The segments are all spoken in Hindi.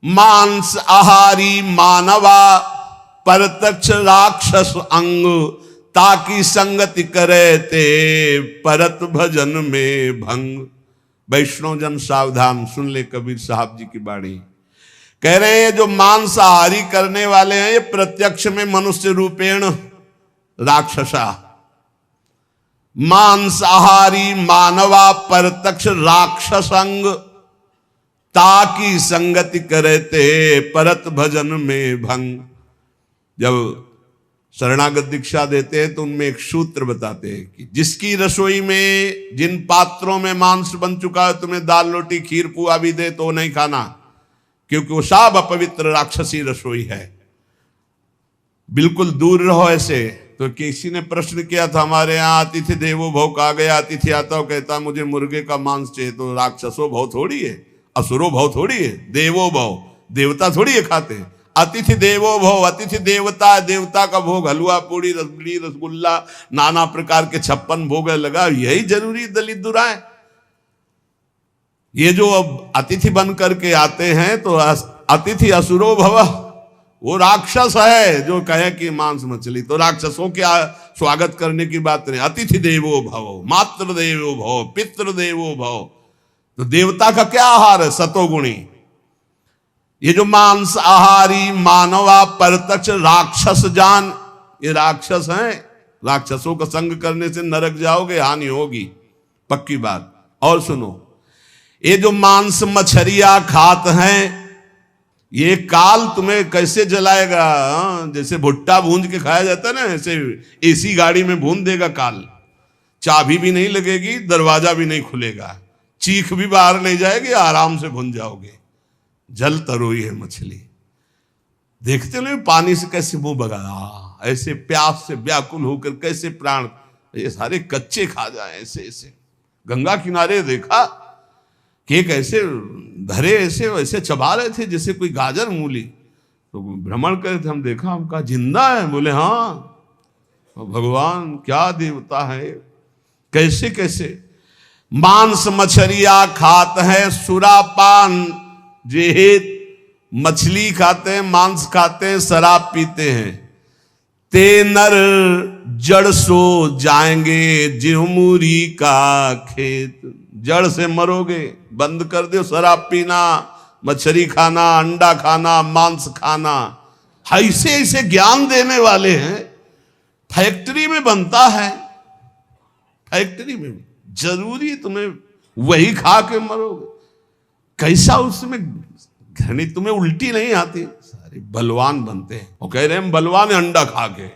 मांस आहारी मानवा परतक्ष राक्षस अंग, ताकि संगति करे ते परत भजन में भंग। वैष्णव जन सावधान सुन ले, कबीर साहब जी की बाणी कह रहे हैं जो मांसाहारी करने वाले हैं ये प्रत्यक्ष में मनुष्य रूपेण राक्षसा। मांसाहारी मानवा परतक्ष राक्षसंग, ताकि संगति करे ते परत भजन में भंग। जब शरणागत दीक्षा देते हैं तो उनमें एक सूत्र बताते हैं कि जिसकी रसोई में जिन पात्रों में मांस बन चुका है, तुम्हें दाल रोटी खीर पुआ भी दे तो नहीं खाना, क्योंकि वो सब अपवित्र राक्षसी रसोई है। बिल्कुल दूर रहो ऐसे। तो किसी ने प्रश्न किया था, हमारे यहाँ अतिथि देवो भव कहा गया, अतिथि आता हो कहता मुझे मुर्गे का मांस चाहिए, तो राक्षसो भव थोड़ी है, असुरो भव थोड़ी है, देवो भव देवता थोड़ी है खाते। अतिथि देवो भव, अतिथि देवता, देवता का भोग हलवा पूड़ी रसगुल्ली रसगुल्ला नाना प्रकार के 56 भोग लगा, यही जरूरी दलित दुराए। ये जो अब अतिथि बन करके आते हैं तो अतिथि असुरो भव, वो राक्षस है जो कहे कि मांस मछली, तो राक्षसों के स्वागत करने की बात नहीं। अतिथि देवो भव, मातृ देवो भव, पितृ देवो भव, तो देवता का क्या आहार है? सतोगुणी। ये जो मांस आहारी मानवा परतक्ष राक्षस जान, ये राक्षस हैं। राक्षसों का संग करने से नरक जाओगे, हानि होगी, पक्की बात। और सुनो, ये जो मांस मछरिया खात हैं, ये काल तुम्हें कैसे जलाएगा? जैसे भुट्टा भूंज के खाया जाता है ना, ऐसे एसी गाड़ी में भून देगा काल। चाबी भी नहीं लगेगी, दरवाजा भी नहीं खुलेगा, चीख भी बाहर नहीं जाएगी, आराम से भून जाओगे। जल तरोई है मछली, देखते नहीं पानी से कैसे मुंह बगा, ऐसे प्यास से व्याकुल होकर कैसे प्राण, ये सारे कच्चे खा जाए ऐसे ऐसे। गंगा किनारे देखा कि कैसे धरे ऐसे वैसे चबा रहे थे जैसे कोई गाजर मूली। तो भ्रमण करे थे, हम देखा, हम कहा जिंदा है? बोले हाँ, भगवान क्या देवता है, कैसे कैसे। मांस मछरिया खात है सुरापान जेहित, मछली खाते हैं, मांस खाते हैं, शराब पीते हैं। ते नर जड़ सो जाएंगे जिहुमुरी का खेत, जड़ से मरोगे। बंद कर दो शराब पीना, मछली खाना, अंडा खाना, मांस खाना। ऐसे ऐसे ज्ञान देने वाले हैं। फैक्ट्री में बनता है, फैक्ट्री में जरूरी तुम्हें वही खा के मरोगे। कैसा उसमें घृणी, तुम्हें उल्टी नहीं आती? सारे बलवान बनते हैं। वो कह रहे हैं हम बलवान है, अंडा खा के,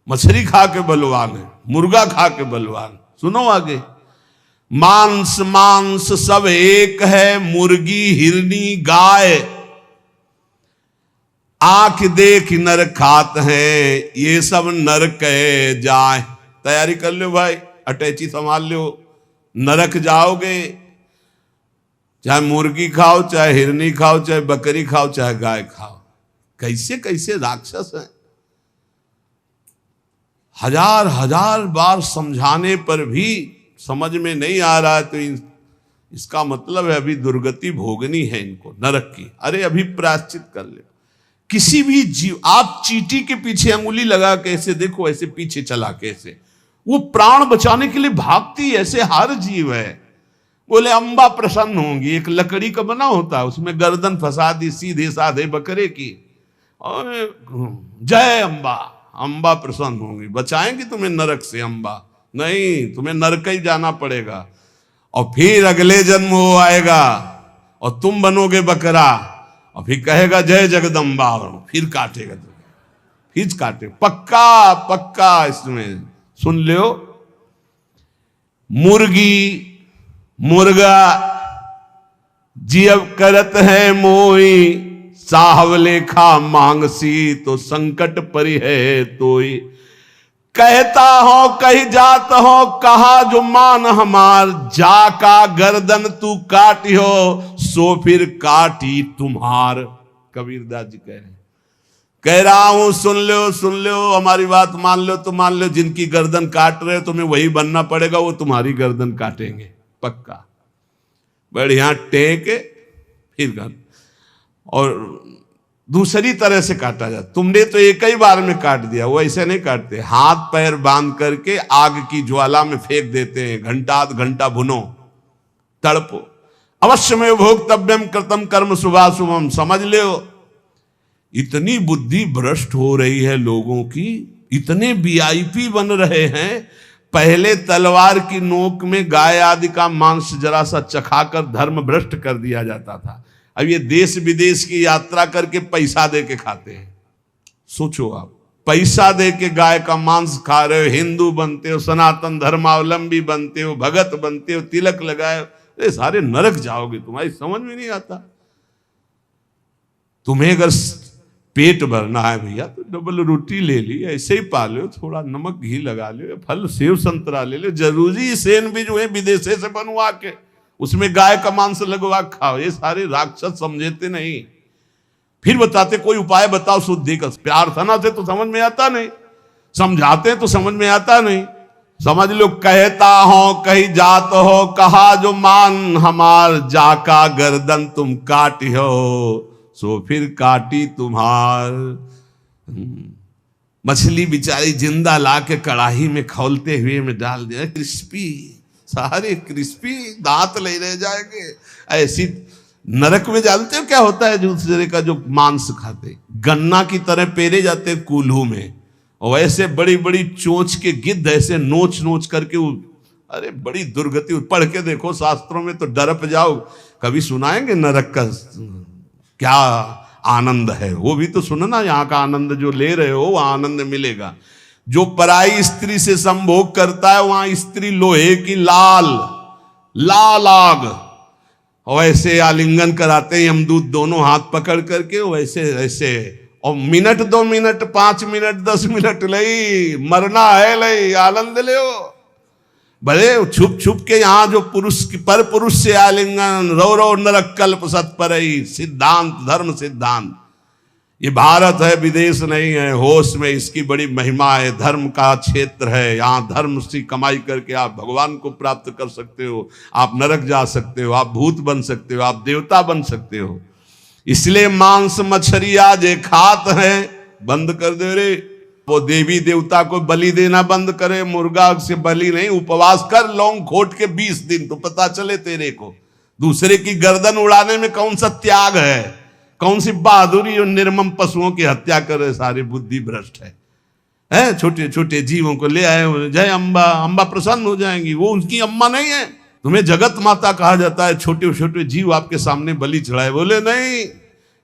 मछली खा के बलवान है, मुर्गा खा के बलवान। सुनो आगे, मांस मांस सब एक है, मुर्गी हिरनी गाय, आंख देख नर खात है, ये सब नर कहे जाए। तैयारी कर लो भाई, अटैची संभाल लो, नरक जाओगे। चाहे मुर्गी खाओ, चाहे हिरनी खाओ, चाहे बकरी खाओ, चाहे गाय खाओ। कैसे कैसे राक्षस हैं। हजार हजार बार समझाने पर भी समझ में नहीं आ रहा है, तो इसका मतलब है अभी दुर्गति भोगनी है इनको नरक की। अरे अभी प्रायश्चित कर ले। किसी भी जीव, आप चींटी के पीछे अंगुली लगा के ऐसे देखो, ऐसे पीछे चला के ऐसे, वो प्राण बचाने के लिए भागती, ऐसे हर जीव है। बोले अम्बा प्रसन्न होंगी, एक लकड़ी का बना होता है, उसमें गर्दन फंसा दी सीधे साधे बकरे की, और जय अम्बा, अम्बा प्रसन्न होंगी, बचाएंगी तुम्हें नरक से अम्बा। नहीं, तुम्हें नरक ही जाना पड़ेगा, और फिर अगले जन्म वो आएगा और तुम बनोगे बकरा, और फिर कहेगा जय जगदम्बा, और फिर काटेगा तुम्हें, फिर काटे। पक्का पक्का इसमें सुन लो। मुर्गी मुर्गा जियब करत है मोई, साहब लेखा मांगसी तो संकट परि है तोई। कहता हो कही जात हो, कहा जो मान हमार, जाका गर्दन तू काटियो, सो फिर काटी तुम्हार। कबीरदास जी कह रहे हैं, कह रहा हूं सुन लो हमारी बात मान लो तो मान लो, जिनकी गर्दन काट रहे हो तुम्हें वही बनना पड़ेगा, वो तुम्हारी गर्दन काटेंगे पक्का। बढ़िया टेक फिर कर, और दूसरी तरह से काटा जाता। तुमने तो एक ही बार में काट दिया, वो ऐसे नहीं काटते, हाथ पैर बांध करके आग की ज्वाला में फेंक देते हैं, घंटा आध घंटा भुनो तड़पो। अवश्य में भोक्तव्यम कृतम कर्म शुभाशुभम। समझ लो इतनी बुद्धि भ्रष्ट हो रही है लोगों की, इतने वीआईपी बन रहे हैं। पहले तलवार की नोक में गाय आदि का मांस जरा सा चखाकर धर्म भ्रष्ट कर दिया जाता था, अब ये देश विदेश की यात्रा करके पैसा दे के खाते हैं। सोचो आप, पैसा दे के गाय का मांस खा रहे हो, हिंदू बनते हो, सनातन धर्मावलंबी बनते हो, भगत बनते हो, तिलक लगाए, अरे सारे नरक जाओगे, तुम्हारी समझ में नहीं आता। तुम्हें अगर पेट भरना है भैया तो डबल रोटी ले ली, ऐसे ही पा लो, थोड़ा नमक घी लगा लो, फल सेव संतरा ले लो, जरूरी सैंडविच हुए विदेशे से बनवा के उसमें गाय का मांस लगवा खाओ। ये सारे राक्षस समझते नहीं, फिर बताते कोई उपाय बताओ शुद्धि का। प्रार्थना से तो समझ में आता नहीं, समझाते तो समझ में आता नहीं। समझ लो कहता हो कही जात हो, कहा जो मान हमार, जाका गर्दन तुम काटी हो, सो फिर काटी तुम्हार। मछली बेचारी जिंदा ला के कड़ाही में खौलते हुए में डाल दिया, क्रिस्पी, सारे क्रिस्पी, दांत ले रह जाएंगे। ऐसी नरक में जानते हो क्या होता है दूसरे का जो मांस खाते, गन्ना की तरह पेरे जाते कूल्हू में, और ऐसे बड़ी बड़ी चोंच के गिद्ध ऐसे नोच नोच करके, अरे बड़ी दुर्गति। पढ़ के देखो शास्त्रों में तो डरप जाओ। कभी सुनाएंगे नरक का क्या आनंद है, वो भी तो सुनना। यहाँ का आनंद जो ले रहे हो वह आनंद मिलेगा। जो पराई स्त्री से संभोग करता है वहां स्त्री लोहे की लाल लाल आग, वैसे आलिंगन कराते हैं यमदूत दोनों हाथ पकड़ करके, वैसे ऐसे, और मिनट 2 मिनट 5 मिनट 10 मिनट लई मरना है, लई आनंद ले। भले छुप छुप के यहाँ जो पुरुष पर पुरुष से आलिंगन, रो रो नरक कल्प सत्परई, सिद्धांत धर्म सिद्धांत। ये भारत है, विदेश नहीं है, होश में इसकी बड़ी महिमा है। धर्म का क्षेत्र है, यहाँ धर्म से कमाई करके आप भगवान को प्राप्त कर सकते हो, आप नरक जा सकते हो, आप भूत बन सकते हो, आप देवता बन सकते हो। इसलिए मांस मछली आज खात है, बंद कर दे रे। वो देवी देवता को बलि देना बंद करे, मुर्गा से बलि नहीं, उपवास कर लौंग खोट के 20 दिन, तो पता चले तेरे को दूसरे की गर्दन उड़ाने में कौन सा त्याग है, कौन सी बहादुरी। और निर्मम पशुओं की हत्या करे, सारी बुद्धि भ्रष्ट है। छोटे छोटे जीवों को ले आए, जय अम्बा, अम्बा प्रसन्न हो जाएंगी। वो उनकी अम्मा नहीं है, तुम्हें जगत माता कहा जाता है। छोटे छोटे जीव आपके सामने बलि चढ़ाए, बोले नहीं,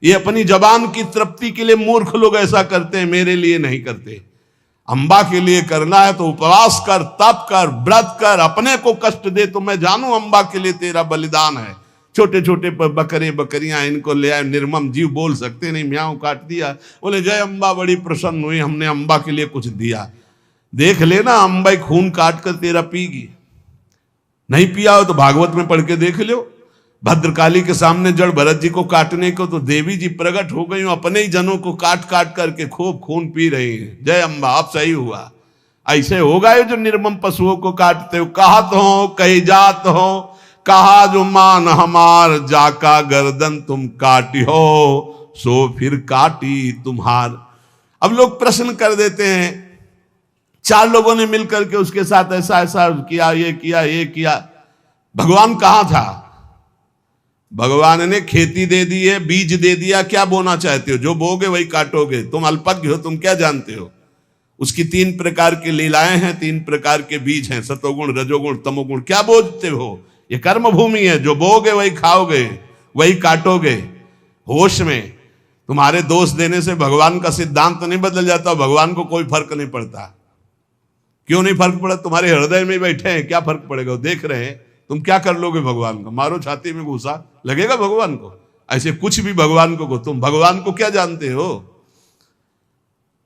ये अपनी जबान की तृप्ति के लिए मूर्ख लोग ऐसा करते हैं, मेरे लिए नहीं करते। अम्बा के लिए करना है तो उपवास कर, तप कर, व्रत कर, अपने को कष्ट दे तो मैं जानू अम्बा के लिए तेरा बलिदान है। छोटे छोटे बकरे बकरियां इनको ले आए, निर्मम जीव बोल सकते नहीं, म्याऊं काट दिया, बोले जय अम्बा बड़ी प्रसन्न हुई, हमने अम्बा के लिए कुछ दिया। देख लेना अम्बा खून काट कर तेरा पीगी। नहीं पिया हो तो भागवत में पढ़ के देख लो, भद्रकाली के सामने जड़ भरत जी को काटने को तो देवी जी प्रकट हो गई, अपने ही जनों को काट काट करके खूब खून पी रही हैं। जय अम्बा, अब सही हुआ। ऐसे होगा ये जो निर्मम पशुओं को काटते हो। कहत हो कही जात हो, कहा जो मान हमार, जाका गर्दन तुम काटी हो, सो फिर काटी तुम्हार। अब लोग प्रश्न कर देते हैं, 4 लोगों ने मिलकर के उसके साथ ऐसा ऐसा किया, ये किया, ये किया, भगवान कहां था? भगवान ने खेती दे दी है, बीज दे दिया, क्या बोना चाहते हो? जो बोगे वही काटोगे। तुम अल्पज्ञ हो, तुम क्या जानते हो? उसकी 3 प्रकार की लीलाएं हैं, 3 प्रकार के बीज हैं, सतोगुण रजोगुण तमोगुण। क्या बोझते हो? ये कर्म भूमि है, जो बोगे वही खाओगे, वही काटोगे। होश में तुम्हारे दोष देने से भगवान का सिद्धांत नहीं बदल जाता, भगवान को कोई फर्क नहीं पड़ता। क्यों नहीं फर्क पड़ा? तुम्हारे हृदय में बैठे हैं, क्या फर्क पड़ेगा? देख रहे हैं, तुम क्या कर लोगे भगवान को? मारो छाती में घुसा, लगेगा भगवान को? ऐसे कुछ भी भगवान को तुम भगवान को क्या जानते हो?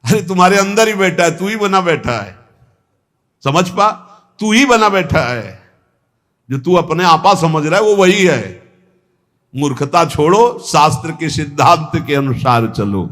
अरे तुम्हारे अंदर ही बैठा है, तू ही बना बैठा है। समझ पा, तू ही बना बैठा है। जो तू अपने आपा समझ रहा है वो वही है। मूर्खता छोड़ो, शास्त्र के सिद्धांत के अनुसार चलो।